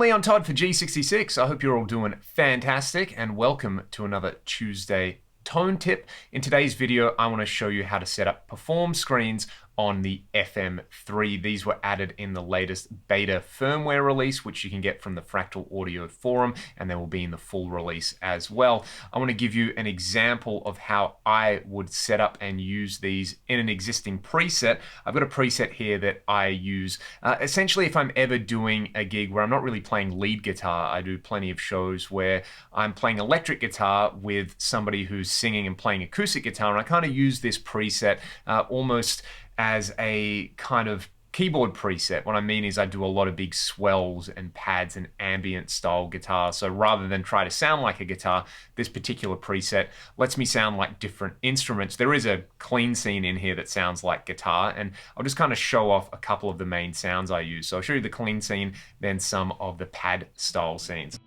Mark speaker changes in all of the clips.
Speaker 1: family, I'm Todd for G66. I hope you're all doing fantastic and welcome to another Tuesday tone tip. In today's video, I want to show you how to set up perform screens on the FM3. These were added in the latest beta firmware release, which you can get from the Fractal Audio forum, and they will be in the full release as well. I want to give you an example of how I would set up and use these in an existing preset. I've got a preset here that I use essentially if I'm ever doing a gig where I'm not really playing lead guitar. I do plenty of shows where I'm playing electric guitar with somebody who's singing and playing acoustic guitar, and I kind of use this preset almost as a kind of keyboard preset. What I mean is I do a lot of big swells and pads and ambient style guitar. So rather than try to sound like a guitar, this particular preset lets me sound like different instruments. There is a clean scene in here that sounds like guitar, and I'll just kind of show off a couple of the main sounds I use. So I'll show you the clean scene, then some of the pad style scenes.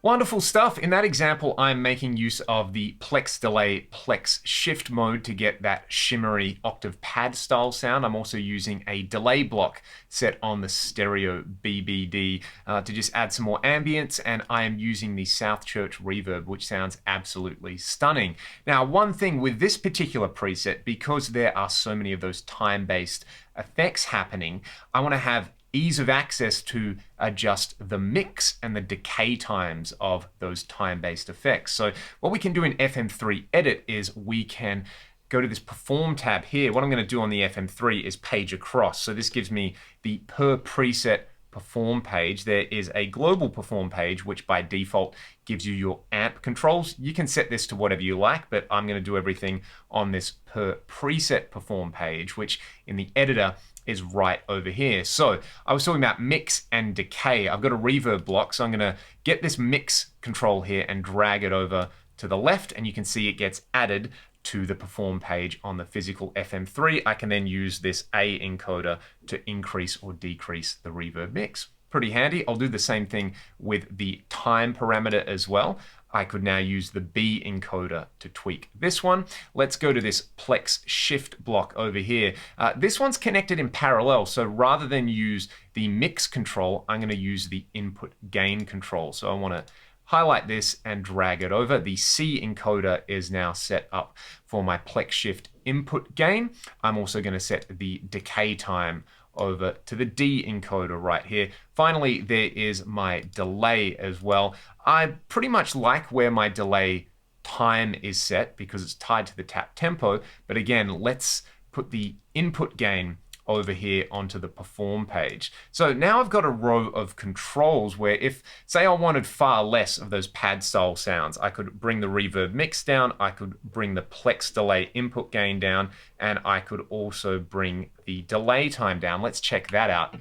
Speaker 1: Wonderful stuff. In that example, I'm making use of the Plex Delay, Plex Shift mode to get that shimmery octave pad style sound. I'm also using a delay block set on the stereo BBD to just add some more ambience, and I am using the South Church reverb, which sounds absolutely stunning. Now, one thing with this particular preset, because there are so many of those time-based effects happening, I want to have ease of access to adjust the mix and the decay times of those time-based effects. So what we can do in FM3 Edit is we can go to this Perform tab here. What I'm going to do on the FM3 is page across. So this gives me the per preset perform page. There is a global perform page, which by default gives you your amp controls. You can set this to whatever you like, but I'm going to do everything on this per preset perform page, which in the editor is right over here. So I was talking about mix and decay. I've got a reverb block, so I'm going to get this mix control here and drag it over to the left, and you can see it gets added to the perform page on the physical FM3. I can then use this A encoder to increase or decrease the reverb mix. Pretty handy. I'll do the same thing with the time parameter as well. I could now use the B encoder to tweak this one. Let's go to this Plex Shift block over here. This one's connected in parallel, so rather than use the mix control, I'm going to use the input gain control. So I want to highlight this and drag it over. The C encoder is now set up for my Plex Shift input gain. I'm also going to set the decay time over to the D encoder right here. Finally, there is my delay as well. I pretty much like where my delay time is set because it's tied to the tap tempo. But again, let's put the input gain over here onto the perform page. So now I've got a row of controls where if, say I wanted far less of those pad style sounds, I could bring the reverb mix down, I could bring the Plex delay input gain down, and I could also bring the delay time down. Let's check that out.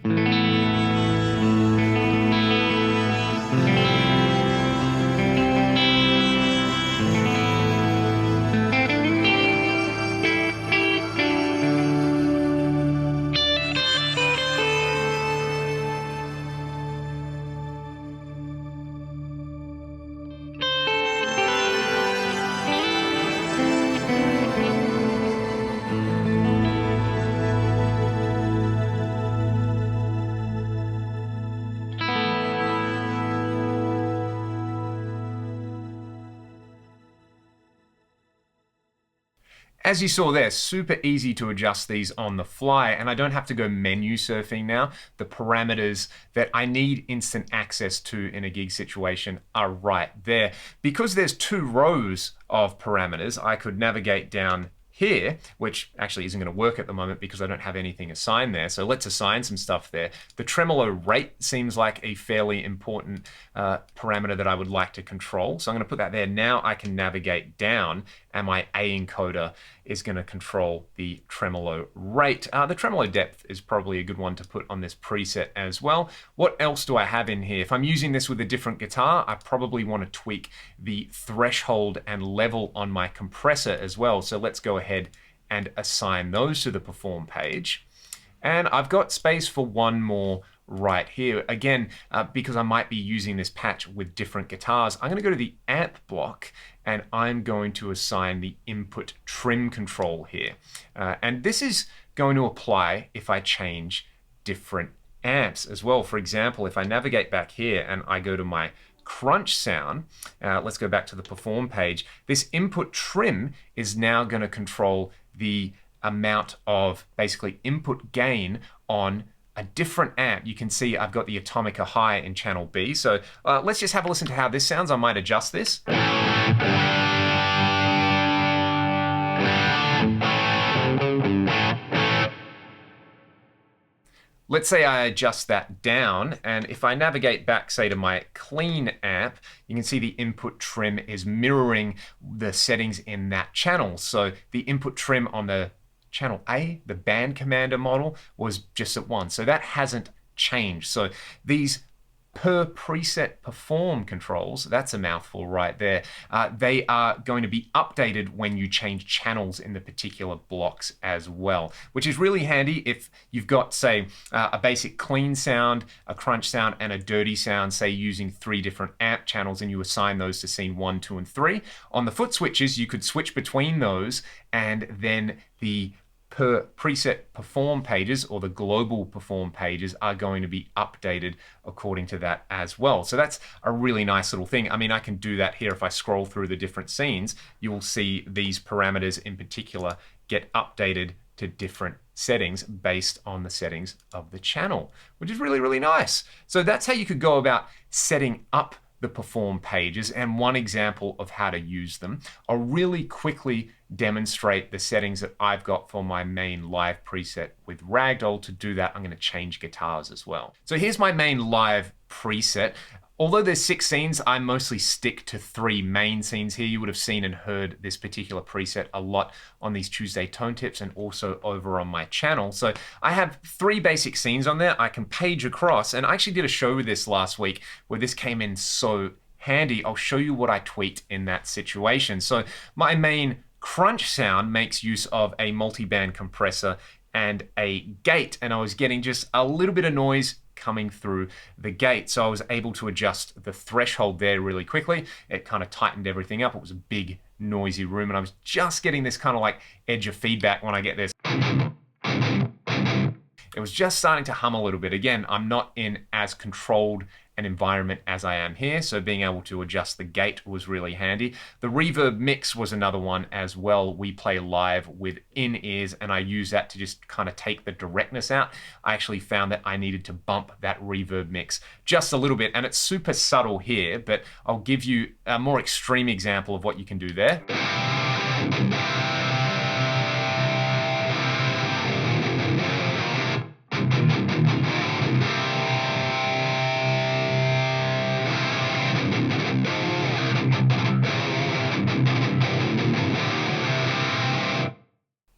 Speaker 1: As you saw there, super easy to adjust these on the fly, and I don't have to go menu surfing now. The parameters that I need instant access to in a gig situation are right there. Because there's two rows of parameters, I could navigate down here, which actually isn't going to work at the moment because I don't have anything assigned there. So let's assign some stuff there. The tremolo rate seems like a fairly important parameter that I would like to control. So I'm going to put that there. Now I can navigate down and my A encoder is going to control the tremolo rate. The tremolo depth is probably a good one to put on this preset as well. What else do I have in here? If I'm using this with a different guitar, I probably want to tweak the threshold and level on my compressor as well. So let's go ahead and assign those to the perform page. And I've got space for one more right here. Again, because I might be using this patch with different guitars, I'm going to go to the amp block and I'm going to assign the input trim control here. And this is going to apply if I change different amps as well. For example, if I navigate back here and I go to my crunch sound, let's go back to the perform page, this input trim is now going to control the amount of basically input gain on a different amp. You can see I've got the Atomica High in channel B. So let's just have a listen to how this sounds. I might adjust this. Let's say I adjust that down, and if I navigate back, say, to my clean amp, you can see the input trim is mirroring the settings in that channel. So the input trim on the channel A, the band commander model, was just at 1. So that hasn't changed. So these per preset perform controls, that's a mouthful right there, they are going to be updated when you change channels in the particular blocks as well, which is really handy if you've got, say, a basic clean sound, a crunch sound, and a dirty sound, say using 3 different amp channels, and you assign those to scene 1, 2, and 3. On the foot switches, you could switch between those, and then the per preset perform pages or the global perform pages are going to be updated according to that as well. So that's a really nice little thing. I mean, I can do that here. If I scroll through the different scenes, you will see these parameters in particular get updated to different settings based on the settings of the channel, which is really, really nice. So that's how you could go about setting up the perform pages, and one example of how to use them. I'll really quickly demonstrate the settings that I've got for my main live preset with Ragdoll. To do that, I'm going to change guitars as well. So here's my main live preset. Although there's 6 scenes, I mostly stick to 3 main scenes here. You would have seen and heard this particular preset a lot on these Tuesday Tone Tips and also over on my channel. So I have 3 basic scenes on there. I can page across, and I actually did a show with this last week where this came in so handy. I'll show you what I tweaked in that situation. So my main crunch sound makes use of a multi-band compressor and a gate, and I was getting just a little bit of noise coming through the gate. So I was able to adjust the threshold there really quickly. It kind of tightened everything up. It was a big noisy room, and I was just getting this kind of like edge of feedback when I get this. It was just starting to hum a little bit. Again, I'm not in as controlled an environment as I am here, so being able to adjust the gate was really handy. The reverb mix was another one as well. We play live with in-ears, and I use that to just kind of take the directness out. I actually found that I needed to bump that reverb mix just a little bit, and it's super subtle here, but I'll give you a more extreme example of what you can do there.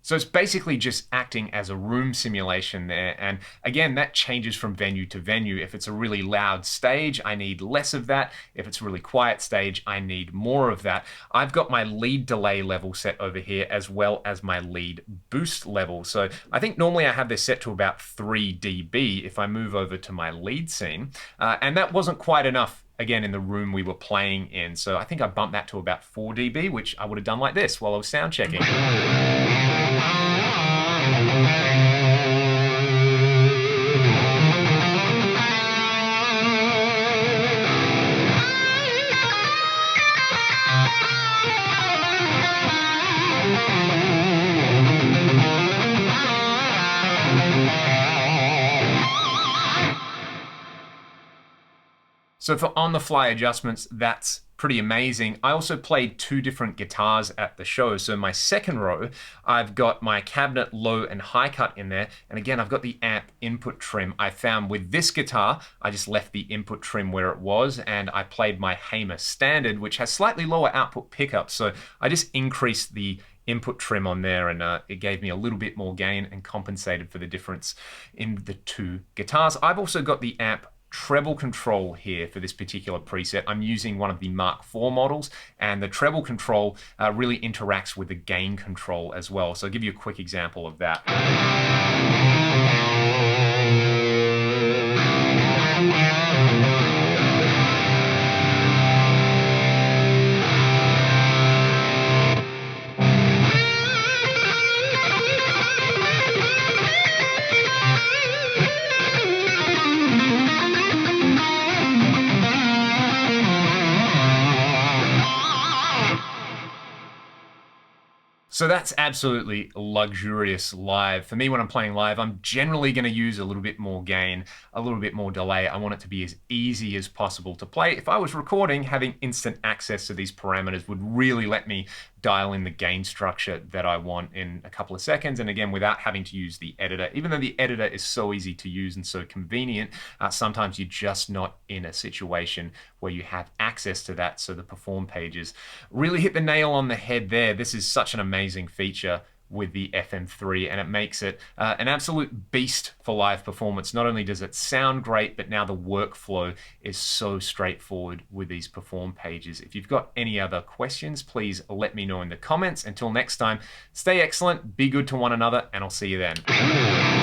Speaker 1: So it's basically just acting as a room simulation there. And again, that changes from venue to venue. If it's a really loud stage, I need less of that. If it's a really quiet stage, I need more of that. I've got my lead delay level set over here as well as my lead boost level. So I think normally I have this set to about 3 dB if I move over to my lead scene. And that wasn't quite enough, again, in the room we were playing in. So I think I bumped that to about 4 dB, which I would have done like this while I was sound checking. So for on-the-fly adjustments, that's pretty amazing. I also played two different guitars at the show. So my second row, I've got my cabinet low and high cut in there. And again, I've got the amp input trim. I found with this guitar, I just left the input trim where it was, and I played my Hamer Standard, which has slightly lower output pickups. So I just increased the input trim on there, and it gave me a little bit more gain and compensated for the difference in the two guitars. I've also got the amp treble control here for this particular preset. I'm using one of the Mark IV models, and the treble control really interacts with the gain control as well. So I'll give you a quick example of that. So that's absolutely luxurious live. For me, when I'm playing live, I'm generally going to use a little bit more gain, a little bit more delay. I want it to be as easy as possible to play. If I was recording, having instant access to these parameters would really let me dial in the gain structure that I want in a couple of seconds. And again, without having to use the editor. Even though the editor is so easy to use and so convenient, sometimes you're just not in a situation where you have access to that. So the perform pages really hit the nail on the head there. This is such an amazing feature with the FM3, and it makes it an absolute beast for live performance. Not only does it sound great, but now the workflow is so straightforward with these perform pages. If you've got any other questions, please let me know in the comments. Until next time, stay excellent, be good to one another, and I'll see you then.